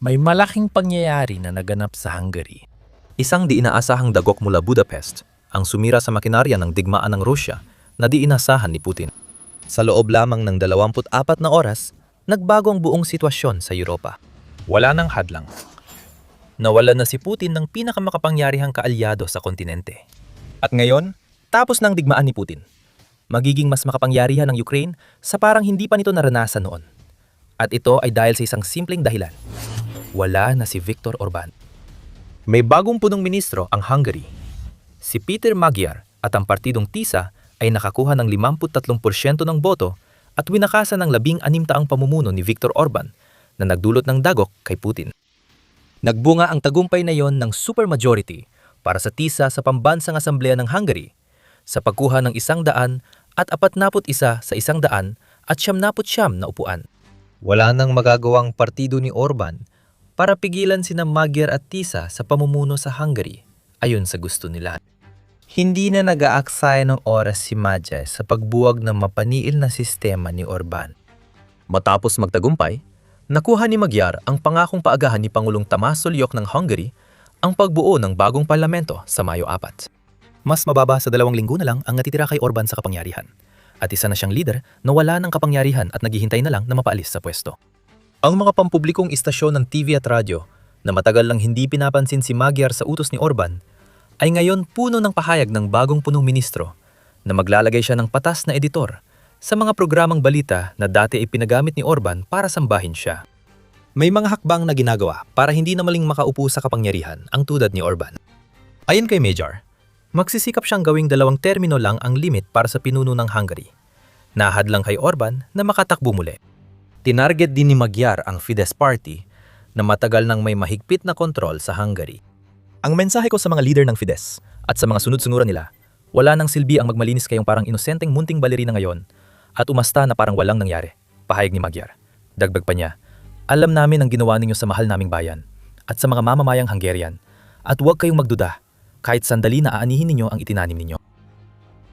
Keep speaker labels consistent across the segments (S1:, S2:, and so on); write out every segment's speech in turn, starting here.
S1: May malaking pangyayari na naganap sa Hungary.
S2: Isang di inaasahang dagok mula Budapest ang sumira sa makinarya ng digmaan ng Rusya na di inasahan ni Putin. Sa loob lamang ng 24 na oras, nagbago ang buong sitwasyon sa Europa. Wala nang hadlang. Nawala na si Putin ng pinakamakapangyarihang kaalyado sa kontinente. At ngayon, tapos ng digmaan ni Putin, magiging mas makapangyarihan ng Ukraine sa parang hindi pa nito naranasan noon. At ito ay dahil sa isang simpleng dahilan. Wala na si Viktor Orban. May bagong punong ministro ang Hungary. Si Peter Magyar at ang partidong TISA ay nakakuha ng 53% ng boto at winakasan ng 16 taang pamumuno ni Viktor Orban na nagdulot ng dagok kay Putin. Nagbunga ang tagumpay na yon ng supermajority para sa TISA sa Pambansang Asambleya ng Hungary sa pagkuha ng 141 sa 100 at 79 na upuan. Wala nang magagawang partido ni Orban para pigilan sina Magyar at TISA sa pamumuno sa Hungary ayon sa gusto nila. Hindi na nag-aaksaya ng oras si Magyar sa pagbuwag ng mapaniil na sistema ni Orban. Matapos magtagumpay, nakuha ni Magyar ang pangakong paagahan ni Pangulong Tamás Sulyok ng Hungary ang pagbuo ng bagong parlamento sa Mayo 4. Mas mababa sa 2 linggo na lang ang natitira kay Orban sa kapangyarihan. At isa na siyang leader na wala ng kapangyarihan at naghihintay na lang na mapaalis sa pwesto. Ang mga pampublikong istasyon ng TV at radyo na matagal lang hindi pinapansin si Magyar sa utos ni Orban ay ngayon puno ng pahayag ng bagong punong ministro na maglalagay siya ng patas na editor sa mga programang balita na dati ay pinagamit ni Orban para sambahin siya. May mga hakbang na ginagawa para hindi na maling makaupo sa kapangyarihan ang tulad ni Orban. Ayon kay Magyar, magsisikap siyang gawing 2 termino lang ang limit para sa pinuno ng Hungary. Nahadlang kay Orban na makatakbo muli. Tinarget din ni Magyar ang Fidesz Party na matagal nang may mahigpit na kontrol sa Hungary. Ang mensahe ko sa mga leader ng Fidesz at sa mga sunod-sunuran nila, wala nang silbi ang magmalinis kayong parang inosenteng munting balerina ngayon at umasta na parang walang nangyari, pahayag ni Magyar. Dagdag pa niya, alam namin ang ginawa ninyo sa mahal naming bayan at sa mga mamamayang Hungarian at huwag kayong magduda kahit sandali na aanihin ninyo ang itinanim ninyo.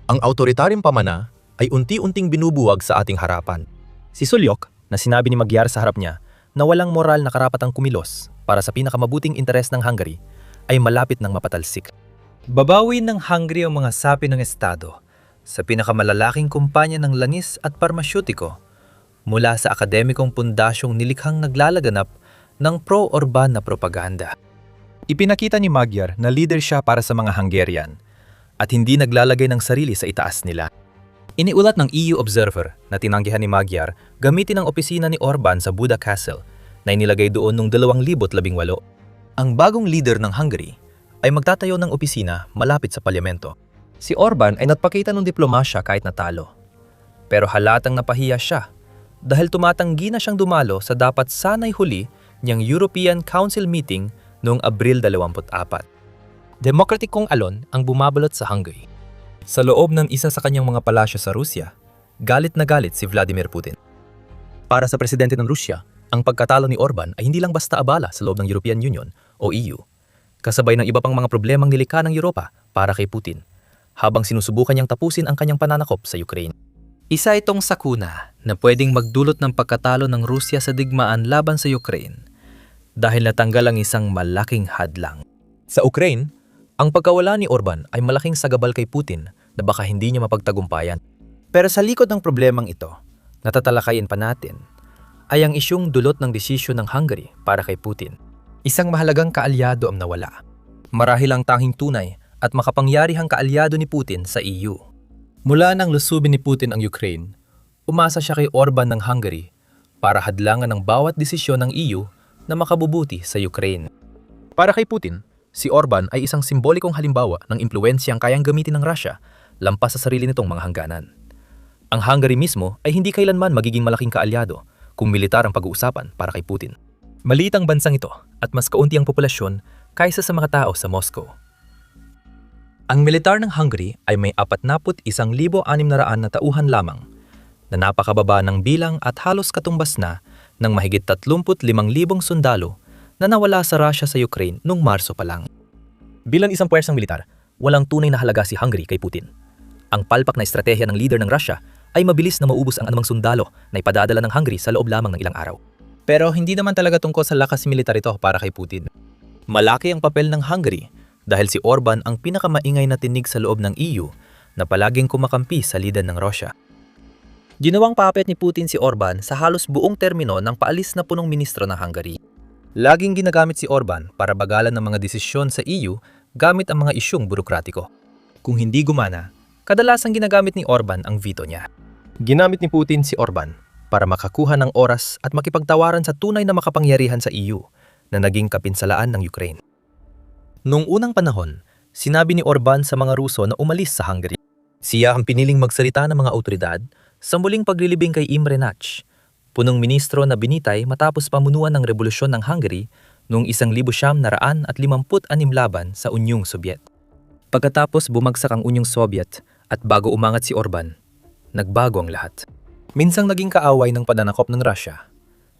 S2: Ang autoritaryong pamana ay unti-unting binubuwag sa ating harapan. Si Sulyok, na sinabi ni Magyar sa harap niya na walang moral na karapatang kumilos para sa pinakamabuting interes ng Hungary, ay malapit ng mapatalsik. Babawin ng Hungary ang mga sapi ng Estado sa pinakamalalaking kumpanya ng langis at parmasyutiko mula sa akademikong pundasyong nilikhang naglalaganap ng pro-Orban na propaganda. Ipinakita ni Magyar na leader siya para sa mga Hungarian at hindi naglalagay ng sarili sa itaas nila. Iniulat ng EU Observer na tinanggihan ni Magyar gamitin ang opisina ni Orban sa Buda Castle na inilagay doon noong 2018. Ang bagong leader ng Hungary ay magtatayo ng opisina malapit sa parlamento. Si Orban ay nagpakita ng diplomasya kahit natalo. Pero halatang napahiya siya dahil tumatanggi na siyang dumalo sa dapat sanay huli niyang European Council meeting noong Abril 24. Demokratikong alon ang bumabalot sa Hungary. Sa loob ng isa sa kanyang mga palasyo sa Rusya, galit na galit si Vladimir Putin. Para sa presidente ng Rusya, ang pagkatalo ni Orban ay hindi lang basta abala sa loob ng European Union o EU, kasabay ng iba pang mga problemang nilikha ng Europa para kay Putin, habang sinusubukan niyang tapusin ang kanyang pananakop sa Ukraine. Isa itong sakuna na pwedeng magdulot ng pagkatalo ng Rusya sa digmaan laban sa Ukraine dahil natanggal ang isang malaking hadlang. Sa Ukraine, ang pagkawala ni Orban ay malaking sagabal kay Putin na baka hindi niya mapagtagumpayan. Pero sa likod ng problemang ito, natatalakayin pa natin, ay ang isyung dulot ng desisyon ng Hungary para kay Putin. Isang mahalagang kaalyado ang nawala. Marahil ang tanging tunay at makapangyarihang kaalyado ni Putin sa EU. Mula nang lusubin ni Putin ang Ukraine, umasa siya kay Orban ng Hungary para hadlangan ang bawat desisyon ng EU na makabubuti sa Ukraine. Para kay Putin, si Orban ay isang simbolikong halimbawa ng impluwensyang kayang gamitin ng Russia lampas sa sarili nitong mga hangganan. Ang Hungary mismo ay hindi kailanman magiging malaking kaalyado kung militar ang pag-uusapan para kay Putin. Maliit ang bansang ito at mas kaunti ang populasyon kaysa sa mga tao sa Moscow. Ang militar ng Hungary ay may 41,600 na tauhan lamang na napakababa ng bilang at halos katumbas na ng mahigit 35,000 sundalo na nawala sa Russia sa Ukraine noong Marso pa lang. Bilang isang puwersang militar, walang tunay na halaga si Hungary kay Putin. Ang palpak na estratehiya ng leader ng Russia ay mabilis na maubos ang anumang sundalo na ipadadala ng Hungary sa loob lamang ng ilang araw. Pero hindi naman talaga tungkol sa lakas militar ito para kay Putin. Malaki ang papel ng Hungary dahil si Orban ang pinakamaingay na tinig sa loob ng EU na palaging kumakampi sa lider ng Russia. Ginawang puppet ni Putin si Orban sa halos buong termino ng paalis na punong ministro ng Hungary. Laging ginagamit si Orban para bagalan ng mga desisyon sa EU gamit ang mga isyung burokratiko. Kung hindi gumana, kadalasang ginagamit ni Orban ang veto niya. Ginamit ni Putin si Orban para makakuha ng oras at makipagtawaran sa tunay na makapangyarihan sa EU na naging kapinsalaan ng Ukraine. Noong unang panahon, sinabi ni Orban sa mga Ruso na umalis sa Hungary. Siya ang piniling magsalita ng mga autoridad sa muling paglilibing kay Imre Nagy, punong ministro na binitay matapos pamunuan ng revolusyon ng Hungary noong 1956 laban sa Unyong Sobyet. Pagkatapos bumagsak ang Unyong Sobyet at bago umangat si Orban, nagbago ang lahat. Minsang naging kaaway ng pananakop ng Russia,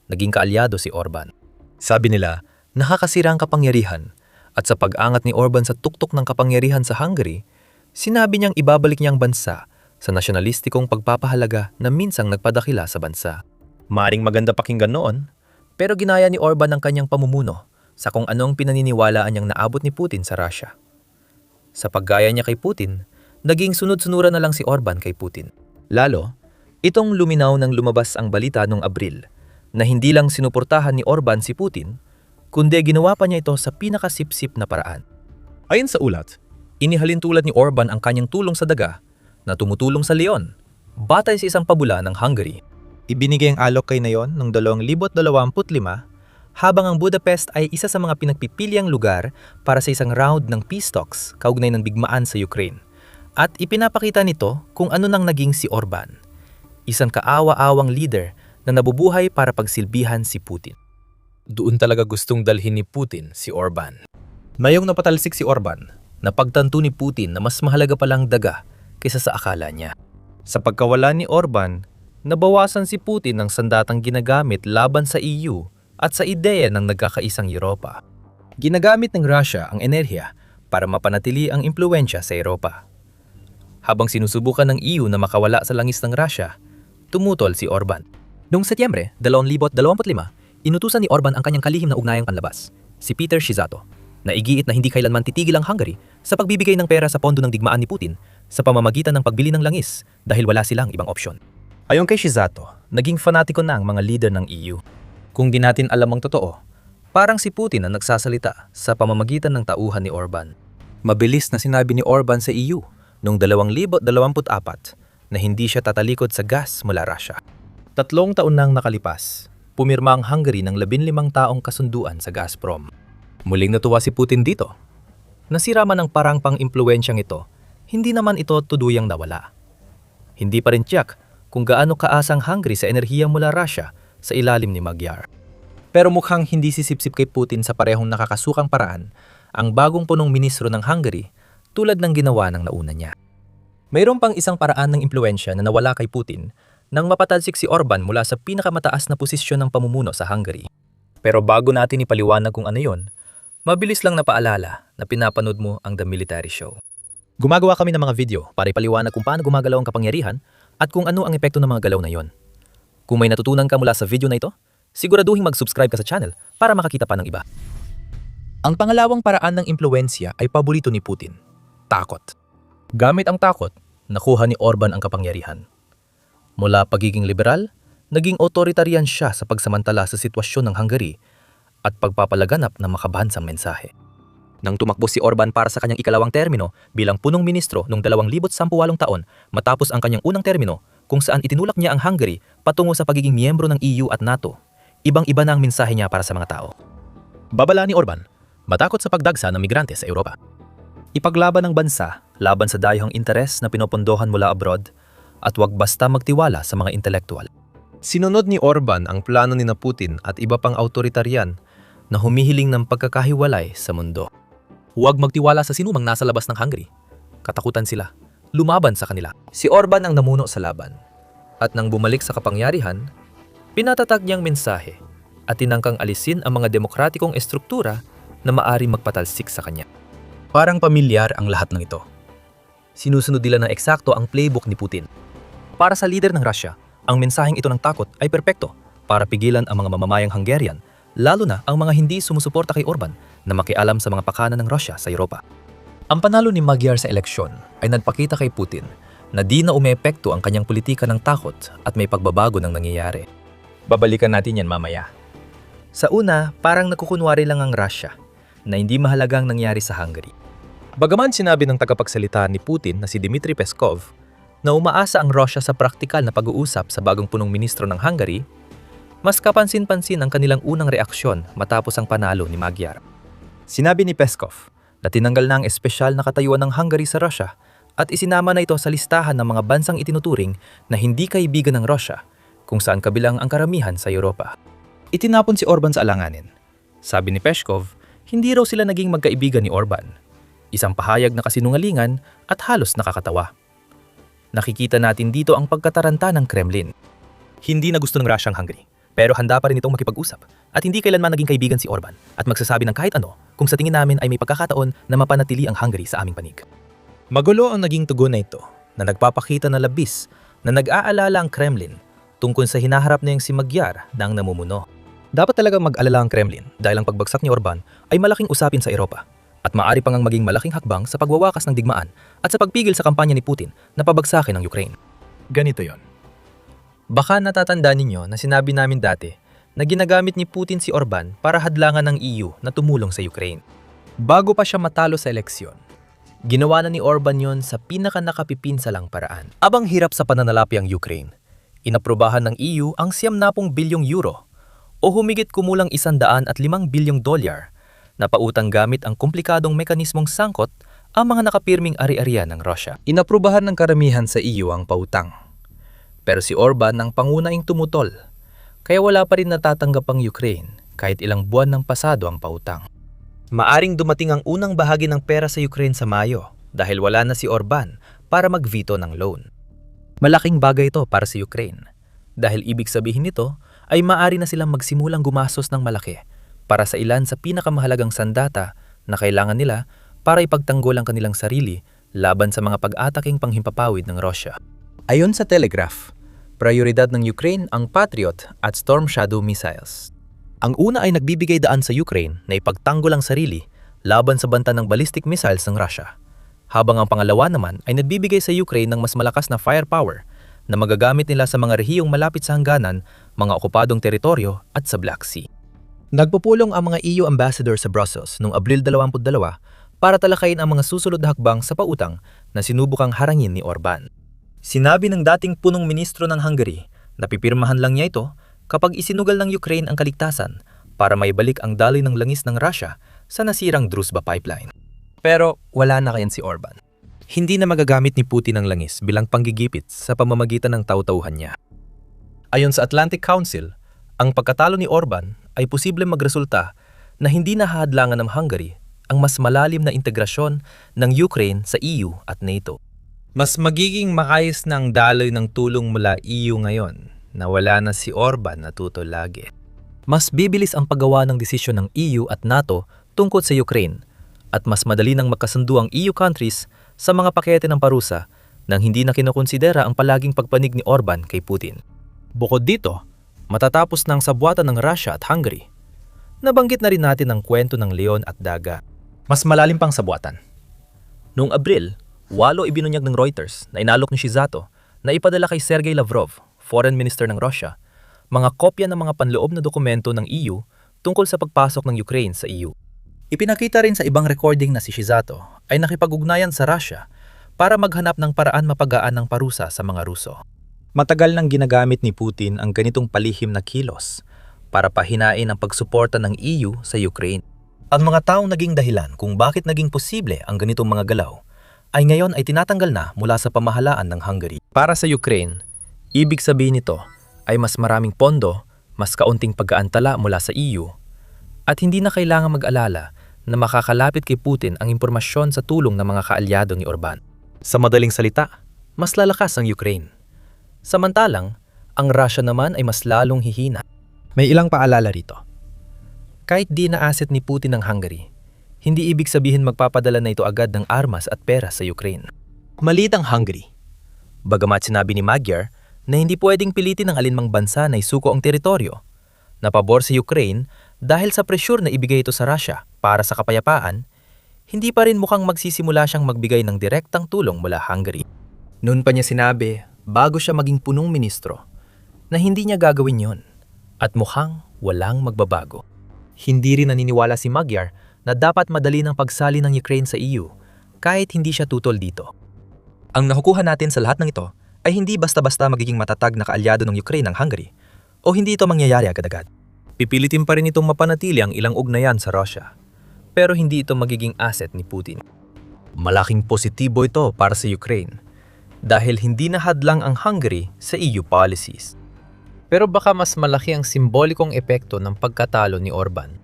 S2: naging kaalyado si Orban. Sabi nila, nakakasira ang kapangyarihan at sa pag-angat ni Orban sa tuktok ng kapangyarihan sa Hungary, sinabi niyang ibabalik niyang bansa sa nasyonalistikong pagpapahalaga na minsang nagpadakila sa bansa. Maring maganda pakinggan noon, pero ginaya ni Orban ang kanyang pamumuno sa kung anong pinaniniwalaan niyang naabot ni Putin sa Russia. Sa paggaya niya kay Putin, naging sunod-sunuran na lang si Orban kay Putin. Lalo, itong luminaw nang lumabas ang balita noong Abril na hindi lang sinuportahan ni Orban si Putin, kundi ginawa pa niya ito sa pinakasipsip na paraan. Ayon sa ulat, inihalin tulad ni Orban ang kanyang tulong sa daga na tumutulong sa leon, batay sa isang pabula ng Hungary. Ibinigay ang alok kay Nayon noong 2025 habang ang Budapest ay isa sa mga pinagpipiliang lugar para sa isang round ng peace talks kaugnay ng bigmaan sa Ukraine. At ipinapakita nito kung ano nang naging si Orban, isang kaawa-awang leader na nabubuhay para pagsilbihan si Putin. Doon talaga gustong dalhin ni Putin si Orban. Mayong napatalsik si Orban, napagtanto ni Putin na mas mahalaga palang daga kaysa sa akala niya. Sa pagkawala ni Orban, nabawasan si Putin ng sandatang ginagamit laban sa EU at sa ideya ng nagkakaisang Europa. Ginagamit ng Russia ang enerhiya para mapanatili ang impluwensya sa Europa. Habang sinusubukan ng EU na makawala sa langis ng Russia, tumutol si Orban. Noong Setyembre 2025, inutusan ni Orban ang kanyang kalihim na ugnayang panlabas, si Peter Shizato, na igiit na hindi kailanman titigil ang Hungary sa pagbibigay ng pera sa pondo ng digmaan ni Putin sa pamamagitan ng pagbili ng langis dahil wala silang ibang opsyon. Ayon kay Shizato, naging fanatiko na ang mga leader ng EU. Kung di natin alam ang totoo, parang si Putin ang nagsasalita sa pamamagitan ng tauhan ni Orban. Mabilis na sinabi ni Orban sa EU noong 2024 na hindi siya tatalikod sa gas mula Russia. 3 taon nang nakalipas, pumirma ang Hungary ng 15 taong kasunduan sa Gazprom. Muling natuwa si Putin dito. Nasira man ang parang pang-impluwensyang ito, hindi naman ito tuduyang nawala. Hindi pa rin tiyak kung gaano kaasang Hungary sa enerhiya mula Russia sa ilalim ni Magyar. Pero mukhang hindi sisipsip kay Putin sa parehong nakakasukang paraan ang bagong punong ministro ng Hungary tulad ng ginawa ng nauna niya. Mayroon pang isang paraan ng impluwensya na nawala kay Putin nang mapatalsik si Orban mula sa pinakamataas na posisyon ng pamumuno sa Hungary. Pero bago natin ipaliwanag kung ano yon, mabilis lang na paalala na pinapanood mo ang The Military Show. Gumagawa kami ng mga video para ipaliwanag kung paano gumagalaw ang kapangyarihan at kung ano ang epekto ng mga galaw na yon. Kung may natutunan ka mula sa video na ito, siguraduhin mag-subscribe ka sa channel para makakita pa ng iba. Ang pangalawang paraan ng impluwensya ay paborito ni Putin, takot. Gamit ang takot, nakuha ni Orban ang kapangyarihan. Mula pagiging liberal, naging otoritarian siya sa pagsamantala sa sitwasyon ng Hungary at pagpapalaganap ng makabahansang mensahe. Nang tumakbo si Orban para sa kanyang ikalawang termino bilang punong ministro noong 2018 taon matapos ang kanyang unang termino kung saan itinulak niya ang Hungary patungo sa pagiging miyembro ng EU at NATO, ibang-iba na ang mensahe niya para sa mga tao. Babala ni Orban, matakot sa pagdagsa ng migrante sa Europa. Ipaglaban ng bansa laban sa dayuhang interes na pinopondohan mula abroad at huwag basta magtiwala sa mga intelektual. Sinunod ni Orban ang plano ni Putin at iba pang autoritaryan na humihiling ng pagkakahiwalay sa mundo. Huwag magtiwala sa sinumang nasa labas ng Hungary. Katakutan sila. Lumaban sa kanila. Si Orban ang namuno sa laban. At nang bumalik sa kapangyarihan, pinatatag niyang mensahe at tinangkang alisin ang mga demokratikong estruktura na maari magpatalsik sa kanya. Parang pamilyar ang lahat ng ito. Sinusunod nila ng eksakto ang playbook ni Putin. Para sa leader ng Russia, ang mensaheng ito ng takot ay perpekto para pigilan ang mga mamamayang Hungarian, lalo na ang mga hindi sumusuporta kay Orban na makialam sa mga pakana ng Russia sa Europa. Ang panalo ni Magyar sa eleksyon ay nagpakita kay Putin na di na umeepekto ang kanyang politika ng takot at may pagbabago ng nangyayari. Babalikan natin yan mamaya. Sa una, parang nagkukunwari lang ang Russia na hindi mahalagang nangyari sa Hungary. Bagaman sinabi ng tagapagsalita ni Putin na si Dmitry Peskov na umaasa ang Russia sa praktikal na pag-uusap sa bagong punong ministro ng Hungary, mas kapansin-pansin ang kanilang unang reaksyon matapos ang panalo ni Magyar. Sinabi ni Peskov na tinanggal na ang espesyal na katayuan ng Hungary sa Russia at isinama na ito sa listahan ng mga bansang itinuturing na hindi kaibigan ng Russia kung saan kabilang ang karamihan sa Europa. Itinapon si Orban sa alanganin. Sabi ni Peskov, hindi raw sila naging magkaibigan ni Orban. Isang pahayag na kasinungalingan at halos nakakatawa. Nakikita natin dito ang pagkataranta ng Kremlin. Hindi na gusto ng Russia ang Hungary, pero handa pa rin itong makipag-usap at hindi kailanman naging kaibigan si Orban at magsasabi ng kahit ano kung sa tingin namin ay may pagkakataon na mapanatili ang Hungary sa aming panig. Magulo ang naging tugon na ito na nagpapakita na labis na nag-aalala ang Kremlin tungkol sa hinaharap na yung si Magyar na ang namumuno. Dapat talaga mag-alala ang Kremlin dahil ang pagbagsak ni Orban ay malaking usapin sa Europa at maaari pang maging malaking hakbang sa pagwawakas ng digmaan at sa pagpigil sa kampanya ni Putin na pabagsakin ang Ukraine. Ganito yon. Baka natatandaan ninyo na sinabi namin dati na ginagamit ni Putin si Orban para hadlangan ng EU na tumulong sa Ukraine. Bago pa siya matalo sa eleksyon, ginawa na ni Orban yon sa pinaka-nakapipinsalang paraan. Abang hirap sa pananalapi ang Ukraine, inaprubahan ng EU ang 90 bilyong euro o humigit kumulang 105 bilyong dolyar na pautang gamit ang komplikadong mekanismong sangkot ang mga nakapirming ari-arian ng Russia. Inaprubahan ng karamihan sa EU ang pautang. Pero si Orban ang pangunaing tumutol, kaya wala pa rin natatanggap ang Ukraine kahit ilang buwan ng pasado ang pautang. Maaring dumating ang unang bahagi ng pera sa Ukraine sa Mayo dahil wala na si Orban para mag-veto ng loan. Malaking bagay ito para sa Ukraine dahil ibig sabihin nito ay maaari na silang magsimulang gumastos ng malaki para sa ilan sa pinakamahalagang sandata na kailangan nila para ipagtanggol ang kanilang sarili laban sa mga pag-ataking panghimpapawid ng Russia. Ayon sa Telegraph, prioridad ng Ukraine ang Patriot at Storm Shadow missiles. Ang una ay nagbibigay daan sa Ukraine na ipagtanggol ang sarili laban sa banta ng ballistic missiles ng Russia, habang ang pangalawa naman ay nagbibigay sa Ukraine ng mas malakas na firepower na magagamit nila sa mga rehiyong malapit sa hangganan, mga okupadong teritoryo at sa Black Sea. Nagpupulong ang mga EU ambassador sa Brussels noong Abril 22 para talakayin ang mga susunod na hakbang sa pautang na sinubukang harangin ni Orban. Sinabi ng dating punong ministro ng Hungary na pipirmahan lang niya ito kapag isinugal ng Ukraine ang kaligtasan para maibalik ang daloy ng langis ng Russia sa nasirang Druzhba pipeline. Pero wala na kayan si Orban. Hindi na magagamit ni Putin ang langis bilang panggigipit sa pamamagitan ng taw-tauhan niya. Ayon sa Atlantic Council, ang pagkatalo ni Orban ay posibleng magresulta na hindi nahahadlangan ng Hungary ang mas malalim na integrasyon ng Ukraine sa EU at NATO. Mas magiging makayos na ang daloy ng tulong mula EU ngayon na wala na si Orban na tutol lagi. Mas bibilis ang paggawa ng desisyon ng EU at NATO tungkol sa Ukraine at mas madali nang magkasundo ang EU countries sa mga pakete ng parusa nang hindi na kinukonsidera ang palaging pagpanig ni Orban kay Putin. Bukod dito, matatapos ng sabwatan ng Russia at Hungary, nabanggit na rin natin ang kwento ng leon at daga. Mas malalim pang sabwatan. Noong Abril, 8 ibinunyag ng Reuters na inalok ni Shizato na ipadala kay Sergey Lavrov, Foreign Minister ng Russia, mga kopya ng mga panloob na dokumento ng EU tungkol sa pagpasok ng Ukraine sa EU. Ipinakita rin sa ibang recording na si Shizato ay nakipag-ugnayan sa Russia para maghanap ng paraan mapagaan ng parusa sa mga Ruso. Matagal nang ginagamit ni Putin ang ganitong palihim na kilos para pahinain ang pagsuporta ng EU sa Ukraine. Ang mga taong naging dahilan kung bakit naging posible ang ganitong mga galaw ay ngayon ay tinatanggal na mula sa pamahalaan ng Hungary. Para sa Ukraine, ibig sabihin nito ay mas maraming pondo, mas kaunting pag-aantala mula sa EU, at hindi na kailangan mag-alala na makakalapit kay Putin ang impormasyon sa tulong ng mga kaalyado ni Orban. Sa madaling salita, mas lalakas ang Ukraine. Samantalang, ang Russia naman ay mas lalong hihina. May ilang paalala rito. Kahit di na asset ni Putin ang Hungary, hindi ibig sabihin magpapadala na ito agad ng armas at pera sa Ukraine. Maliit ang Hungary. Bagamat sinabi ni Magyar na hindi pwedeng pilitin ng alinmang bansa na isuko ang teritoryo. Napabor si Ukraine dahil sa presyur na ibigay ito sa Russia para sa kapayapaan, hindi pa rin mukhang magsisimula siyang magbigay ng direktang tulong mula Hungary. Noon pa niya sinabi, bago siya maging punong ministro, na hindi niya gagawin yon. At mukhang walang magbabago. Hindi rin naniniwala si Magyar na dapat madali ng pagsali ng Ukraine sa EU kahit hindi siya tutol dito. Ang nakukuha natin sa lahat ng ito ay hindi basta-basta magiging matatag na kaalyado ng Ukraine ang Hungary o hindi ito mangyayari agad-agad. Pipilitin pa rin itong mapanatili ang ilang ugnayan sa Russia, pero hindi ito magiging asset ni Putin. Malaking positibo ito para sa Ukraine dahil hindi nahadlang ang Hungary sa EU policies.
S1: Pero baka mas malaki ang simbolikong epekto ng pagkatalo ni Orban.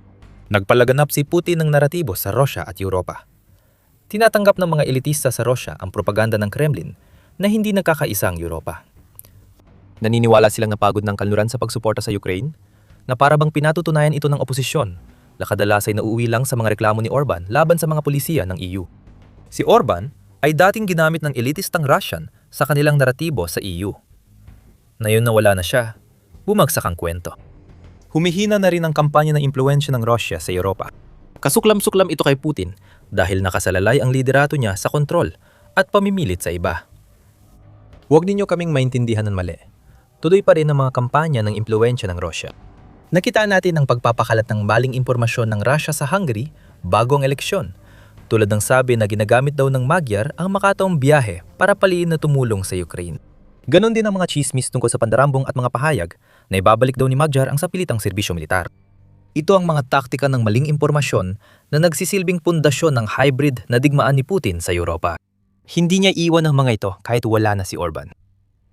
S2: Nagpalaganap si Putin ng naratibo sa Russia at Europa. Tinatanggap ng mga elitista sa Russia ang propaganda ng Kremlin na hindi nagkakaisa ang Europa. Naniniwala silang napagod ng kanluran sa pagsuporta sa Ukraine, na para bang pinatutunayan ito ng oposisyon, na kadalas ay nauuwi lang sa mga reklamo ni Orban laban sa mga pulisiya ng EU. Si Orban ay dating ginamit ng elitistang Russian sa kanilang naratibo sa EU. Ngayon na wala na siya, bumagsak ang kwento. Humihina na rin ang kampanya ng impluwensya ng Russia sa Europa. Kasuklam-suklam ito kay Putin dahil nakasalalay ang liderato niya sa kontrol at pamimilit sa iba. Huwag ninyo kaming maintindihan ng mali. Tuloy pa rin ang mga kampanya ng impluwensya ng Russia. Nakita natin ang pagpapakalat ng maling impormasyon ng Russia sa Hungary bago ang eleksyon, tulad ng sabi na ginagamit daw ng Magyar ang makataong biyahe para paliin na tumulong sa Ukraine. Ganon din ang mga chismis tungkol sa pandarambong at mga pahayag na ibabalik daw ni Magyar ang sapilitang serbisyo militar. Ito ang mga taktika ng maling impormasyon na nagsisilbing pundasyon ng hybrid na digmaan ni Putin sa Europa. Hindi niya iwan ang mga ito kahit wala na si Orban.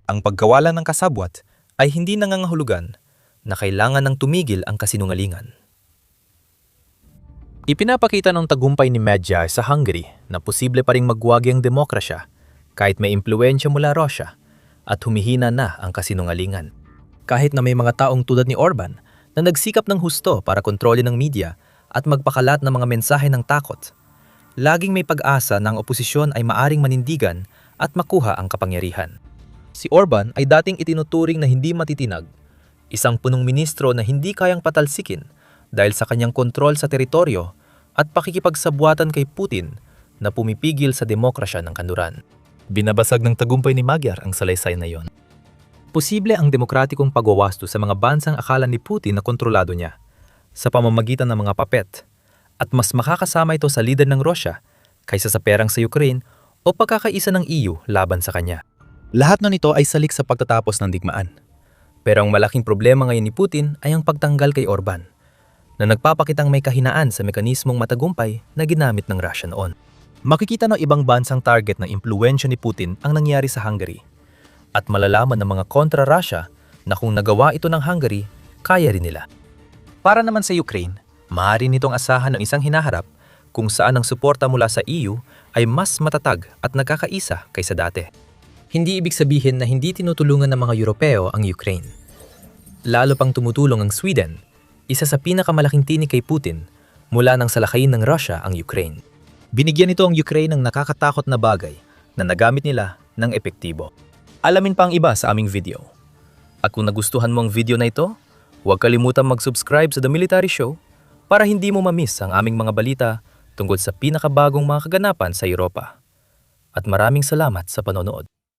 S2: Ang pagkawala ng kasabwat ay hindi nangangahulugan na kailangan ng tumigil ang kasinungalingan. Ipinapakita ng tagumpay ni Magyar sa Hungary na posible pa ring magwagi ang demokrasya kahit may impluwensya mula Russia at humihina na ang kasinungalingan. Kahit na may mga taong tulad ni Orban na nagsikap ng husto para kontrolin ng media at magpakalat ng mga mensahe ng takot, laging may pag-asa na ang oposisyon ay maaring manindigan at makuha ang kapangyarihan. Si Orban ay dating itinuturing na hindi matitinag, isang punong ministro na hindi kayang patalsikin dahil sa kanyang kontrol sa teritoryo at pakikipagsabwatan kay Putin na pumipigil sa demokrasya ng kanluran. Binabasag ng tagumpay ni Magyar ang salaysay na iyon. Posible ang demokratikong pagwawasto sa mga bansang akala ni Putin na kontrolado niya sa pamamagitan ng mga papet at mas makakasama ito sa lider ng Russia kaysa sa perang sa Ukraine o pagkakaisa ng EU laban sa kanya. Lahat na nito ay salik sa pagtatapos ng digmaan. Pero ang malaking problema ngayon ni Putin ay ang pagtanggal kay Orban na nagpapakitang may kahinaan sa mekanismong matagumpay na ginamit ng Russia noon. Makikita ng ibang bansang target ng impluwensya ni Putin ang nangyari sa Hungary at malalaman ng mga kontra-Russia na kung nagawa ito ng Hungary, kaya rin nila. Para naman sa Ukraine, maaari nitong asahan ng isang hinaharap kung saan ang suporta mula sa EU ay mas matatag at nagkakaisa kaysa dati. Hindi ibig sabihin na hindi tinutulungan ng mga Europeo ang Ukraine. Lalo pang tumutulong ang Sweden, isa sa pinakamalaking tinik kay Putin mula nang salakayin ng Russia ang Ukraine. Binigyan nito ang Ukraine ng nakakatakot na bagay na nagamit nila ng epektibo. Alamin pa ang iba sa aming video. At kung nagustuhan mo ang video na ito, huwag kalimutang mag-subscribe sa The Military Show para hindi mo mamiss ang aming mga balita tungkol sa pinakabagong mga kaganapan sa Europa. At maraming salamat sa panonood.